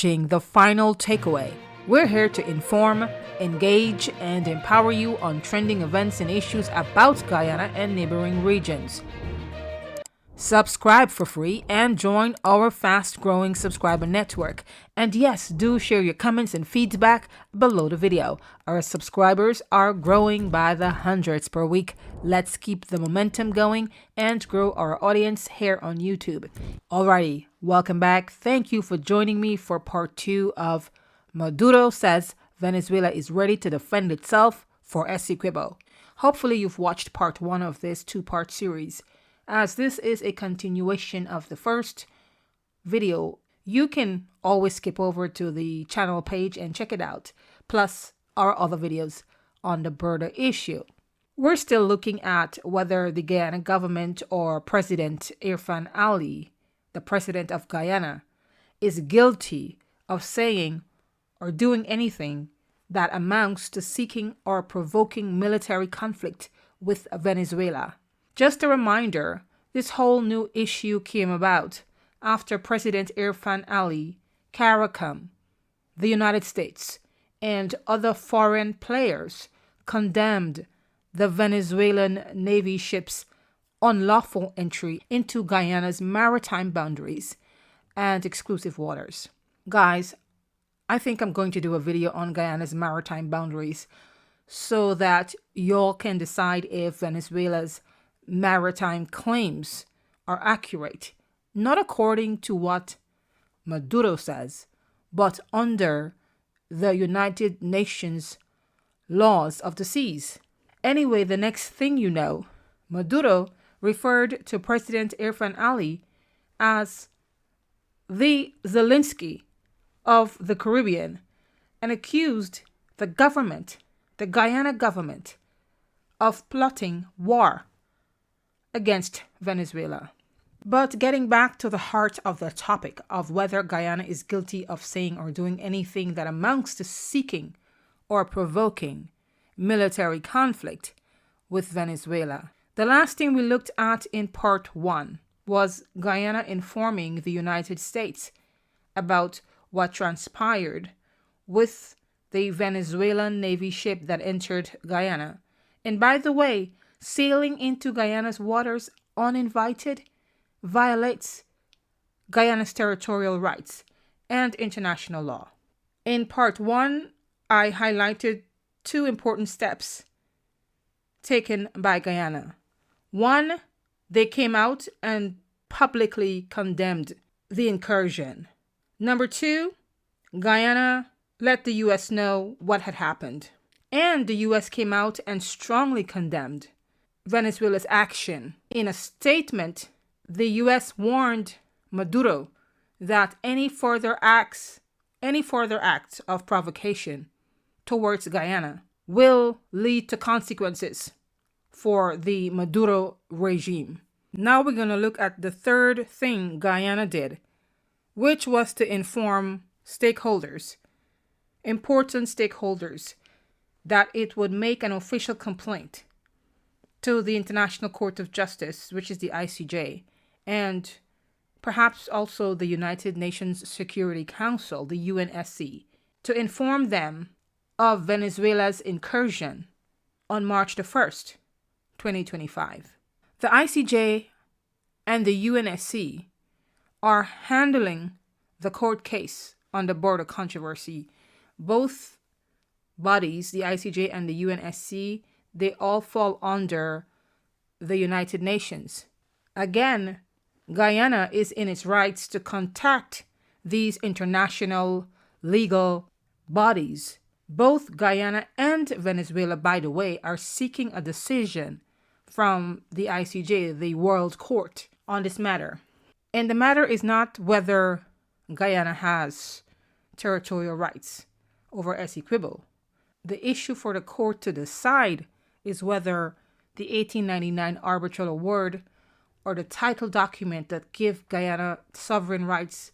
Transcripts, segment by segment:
The final takeaway. We're here to inform, engage, and empower you on trending events and issues about Guyana and neighboring regions. Subscribe for free and join our fast-growing subscriber network. And yes, do share your comments and feedback below the video. Our subscribers are growing by the hundreds per week. Let's keep the momentum going and grow our audience here on YouTube. Alrighty, welcome back. Thank you for joining me for part 2 of Maduro Says Venezuela is Ready to Defend Itself for Essequibo. Hopefully you've watched part 1 of this 2-part series. As this is a continuation of the first video, you can always skip over to the channel page and check it out, plus our other videos on the border issue. We're still looking at whether the Guyana government or President Irfaan Ali, the president of Guyana, is guilty of saying or doing anything that amounts to seeking or provoking military conflict with Venezuela. Just a reminder, this whole new issue came about after President Irfaan Ali, CARICOM, the United States, and other foreign players condemned the Venezuelan Navy ship's unlawful entry into Guyana's maritime boundaries and exclusive waters. Guys, I think I'm going to do a video on Guyana's maritime boundaries so that y'all can decide if Venezuela's maritime claims are accurate, not according to what Maduro says, but under the United Nations laws of the seas. Anyway, the next thing you know, Maduro referred to President Irfaan Ali as the Zelensky of the Caribbean and accused the government, the Guyana government, of plotting war against Venezuela. But getting back to the heart of the topic of whether Guyana is guilty of saying or doing anything that amounts to seeking or provoking military conflict with Venezuela. The last thing we looked at in part 1 was Guyana informing the United States about what transpired with the Venezuelan Navy ship that entered Guyana. And by the way, sailing into Guyana's waters uninvited violates Guyana's territorial rights and international law. In part 1, I highlighted 2 important steps taken by Guyana. 1, they came out and publicly condemned the incursion. Number 2, Guyana let the U.S. know what had happened. And the U.S. came out and strongly condemned Venezuela's action. In a statement, the U.S. warned Maduro that any further acts of provocation towards Guyana will lead to consequences for the Maduro regime. Now we're going to look at the third thing Guyana did, which was to inform stakeholders, important stakeholders, that it would make an official complaint to the International Court of Justice, which is the ICJ, and perhaps also the United Nations Security Council, the UNSC, to inform them of Venezuela's incursion on March the 1st, 2025. The ICJ and the UNSC are handling the court case on the border controversy. Both bodies, the ICJ and the UNSC, they all fall under the United Nations. Again, Guyana is in its rights to contact these international legal bodies. Both Guyana and Venezuela, by the way, are seeking a decision from the ICJ, the World Court, on this matter. And the matter is not whether Guyana has territorial rights over Esequibo. The issue for the court to decide is whether the 1899 arbitral award or the title document that give Guyana sovereign rights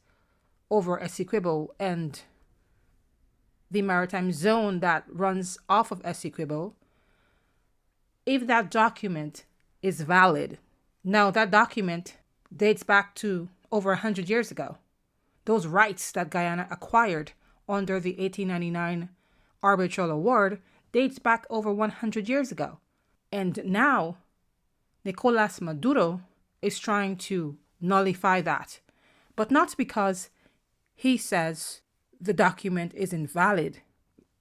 over Esequibo and the maritime zone that runs off of Esequibo, if that document is valid. Now, that document dates back to over 100 years ago. those rights that Guyana acquired under the 1899 arbitral award dates back over 100 years ago. And now Nicolas Maduro is trying to nullify that, but not because he says the document is invalid.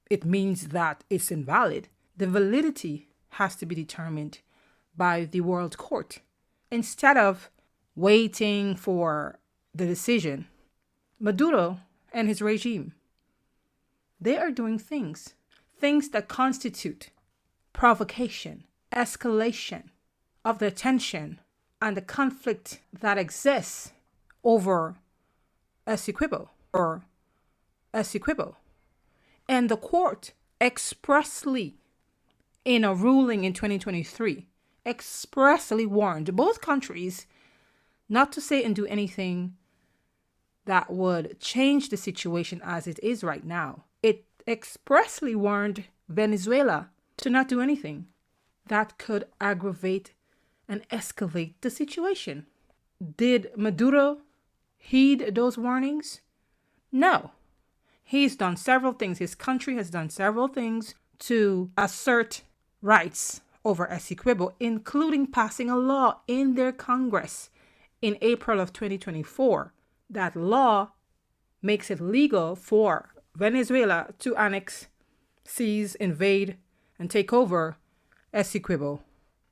It means that it's invalid. The validity has to be determined by the World Court. Instead of waiting for the decision, Maduro and his regime, they are doing things that constitute provocation, escalation of the tension and the conflict that exists over Essequibo or Esequibo. And the court expressly, in a ruling in 2023, expressly warned both countries not to say and do anything that would change the situation as it is right now. It expressly warned Venezuela to not do anything that could aggravate and escalate the situation. Did Maduro heed those warnings? No. He's done several things. His country has done several things to assert rights over Esequibo, including passing a law in their Congress in April of 2024. That law makes it legal for Venezuela to annex, seize, invade, and take over Esequibo.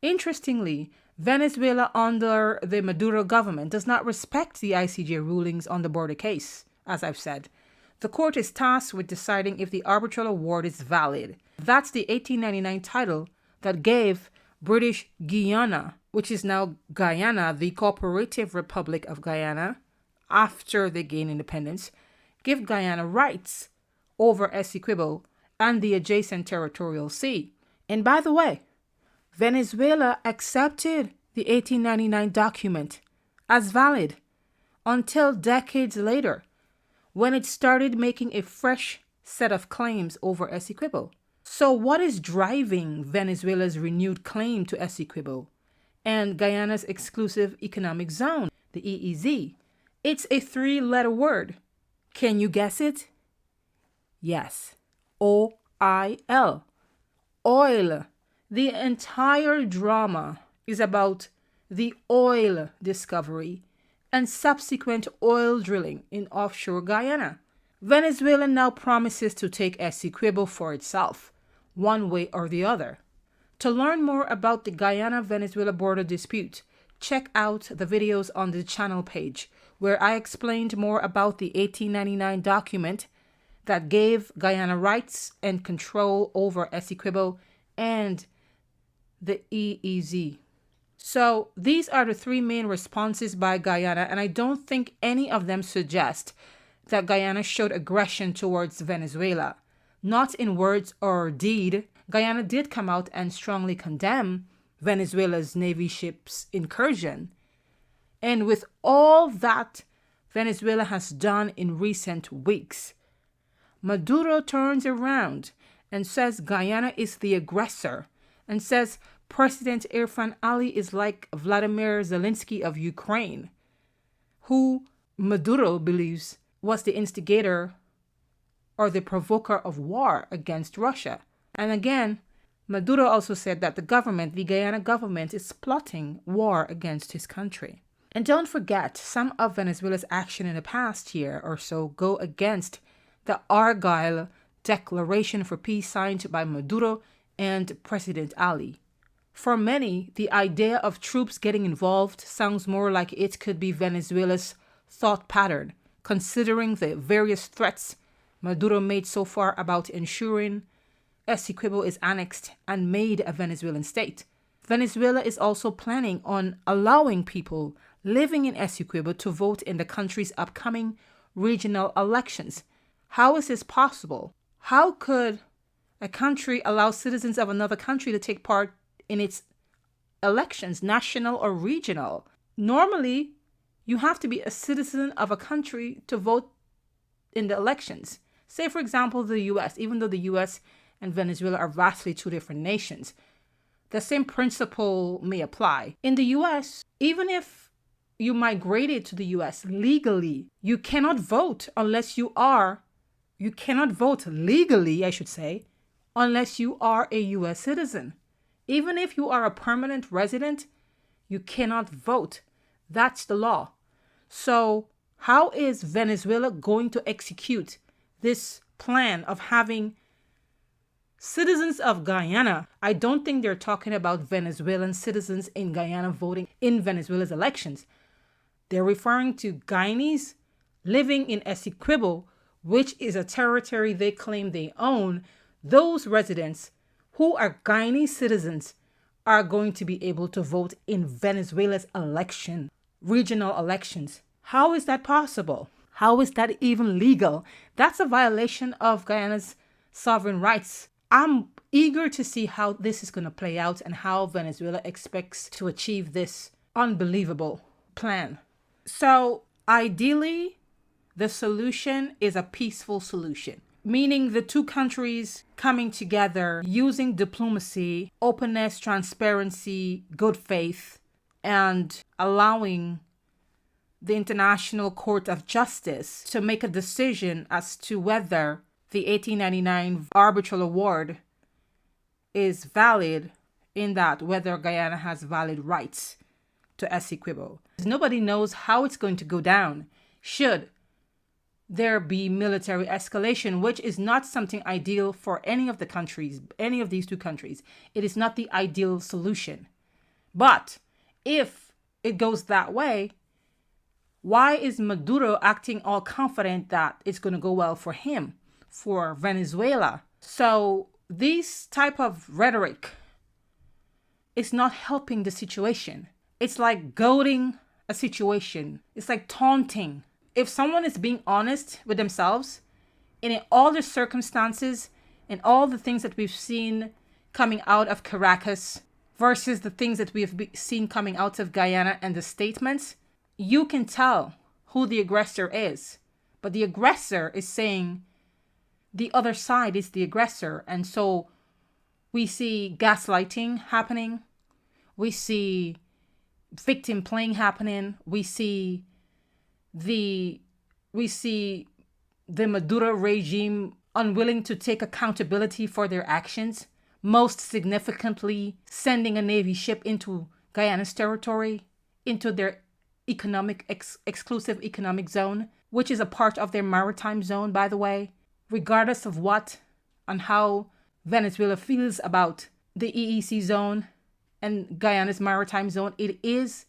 Interestingly, Venezuela under the Maduro government does not respect the ICJ rulings on the border case, as I've said. The court is tasked with deciding if the arbitral award is valid. That's the 1899 title that gave British Guyana, which is now Guyana, the Cooperative Republic of Guyana, after they gained independence, give Guyana rights over Esequibo and the adjacent territorial sea. And by the way, Venezuela accepted the 1899 document as valid until decades later, when it started making a fresh set of claims over Esequibo. So what is driving Venezuela's renewed claim to Esequibo and Guyana's exclusive economic zone, the EEZ? It's a 3-letter word. Can you guess it? Yes. OIL. Oil. The entire drama is about the oil discovery and subsequent oil drilling in offshore Guyana. Venezuela now promises to take Esequibo for itself, one way or the other. To learn more about the Guyana-Venezuela border dispute, check out the videos on the channel page, where I explained more about the 1899 document that gave Guyana rights and control over Esequibo and the EEZ. So these are the 3 main responses by Guyana, and I don't think any of them suggest that Guyana showed aggression towards Venezuela. Not in words or deed. Guyana did come out and strongly condemn Venezuela's Navy ship's incursion. And with all that Venezuela has done in recent weeks, Maduro turns around and says Guyana is the aggressor and says President Irfaan Ali is like Vladimir Zelensky of Ukraine, who Maduro believes was the instigator or the provoker of war against Russia. And again, Maduro also said that the Guyana government, is plotting war against his country. And don't forget, some of Venezuela's action in the past year or so go against the Argyle Declaration for Peace signed by Maduro and President Ali. For many, the idea of troops getting involved sounds more like it could be Venezuela's thought pattern, considering the various threats Maduro made so far about ensuring Esequibo is annexed and made a Venezuelan state. Venezuela is also planning on allowing people living in Esequibo to vote in the country's upcoming regional elections. How is this possible? How could a country allow citizens of another country to take part in its elections, national or regional? Normally, you have to be a citizen of a country to vote in the elections. Say, for example, the U.S., even though the U.S. and Venezuela are vastly 2 different nations, the same principle may apply. In the U.S., even if you migrated to the US legally. You cannot vote unless you cannot vote legally, I should say, unless you are a US citizen. Even if you are a permanent resident, you cannot vote. That's the law. So how is Venezuela going to execute this plan of having citizens of Guyana? I don't think they're talking about Venezuelan citizens in Guyana voting in Venezuela's elections. They're referring to Guyanese living in Essequibo, which is a territory they claim they own. Those residents who are Guyanese citizens are going to be able to vote in Venezuela's regional elections. How is that possible? How is that even legal? That's a violation of Guyana's sovereign rights. I'm eager to see how this is going to play out and how Venezuela expects to achieve this unbelievable plan. So ideally, the solution is a peaceful solution, meaning the two countries coming together using diplomacy, openness, transparency, good faith, and allowing the International Court of Justice to make a decision as to whether the 1899 arbitral award is valid, in that whether Guyana has valid rights to Essequibo. Nobody knows how it's going to go down should there be military escalation, which is not something ideal for any of the countries, any of these two countries. It is not the ideal solution. But if it goes that way, why is Maduro acting all confident that it's going to go well for him, for Venezuela? So this type of rhetoric is not helping the situation. It's like goading a situation. It's like taunting. If someone is being honest with themselves, and in all the circumstances and all the things that we've seen coming out of Caracas versus the things that we've seen coming out of Guyana and the statements, you can tell who the aggressor is. But the aggressor is saying the other side is the aggressor. And so we see gaslighting happening. We see victim playing happening. We see the Maduro regime unwilling to take accountability for their actions, most significantly sending a Navy ship into Guyana's territory, into their exclusive economic zone, which is a part of their maritime zone, by the way. Regardless of what and how Venezuela feels about the EEZ zone and Guyana's maritime zone, it is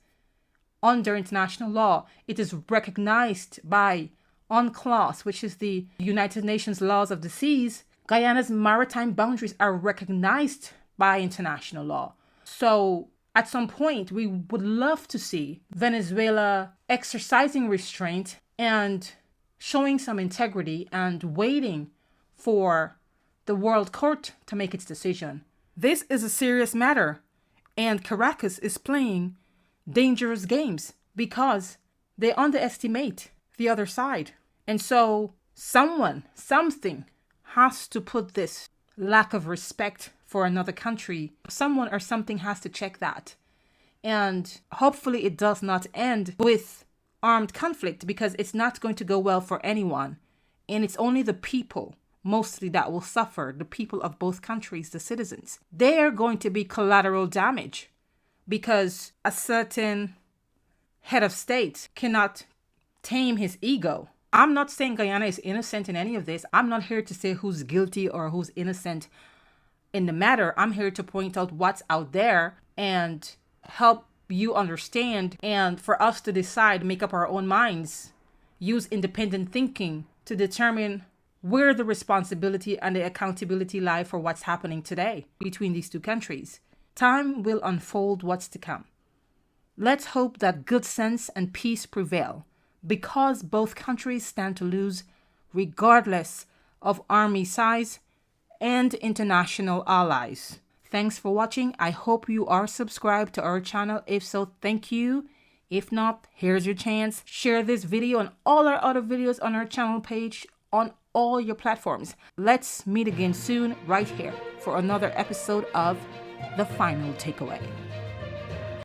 under international law. It is recognized by UNCLOS, which is the United Nations Laws of the Seas. Guyana's maritime boundaries are recognized by international law. So at some point, we would love to see Venezuela exercising restraint and showing some integrity and waiting for the World Court to make its decision. This is a serious matter, and Caracas is playing dangerous games because they underestimate the other side. And so something has to put this lack of respect for another country. Someone or something has to check that. And hopefully it does not end with armed conflict, because it's not going to go well for anyone. And it's only the people mostly that will suffer, the people of both countries, the citizens. They are going to be collateral damage because a certain head of state cannot tame his ego. I'm not saying Guyana is innocent in any of this. I'm not here to say who's guilty or who's innocent in the matter. I'm here to point out what's out there and help you understand, and for us to decide, make up our own minds, use independent thinking to determine where the responsibility and the accountability lie for what's happening today between these two countries. Time will unfold what's to come. Let's hope that good sense and peace prevail, because both countries stand to lose regardless of army size and international allies. Thanks for watching. I hope you are subscribed to our channel. If so, thank you. If not, here's your chance. Share this video and all our other videos on our channel page on all your platforms. Let's meet again soon right here for another episode of The Final Takeaway.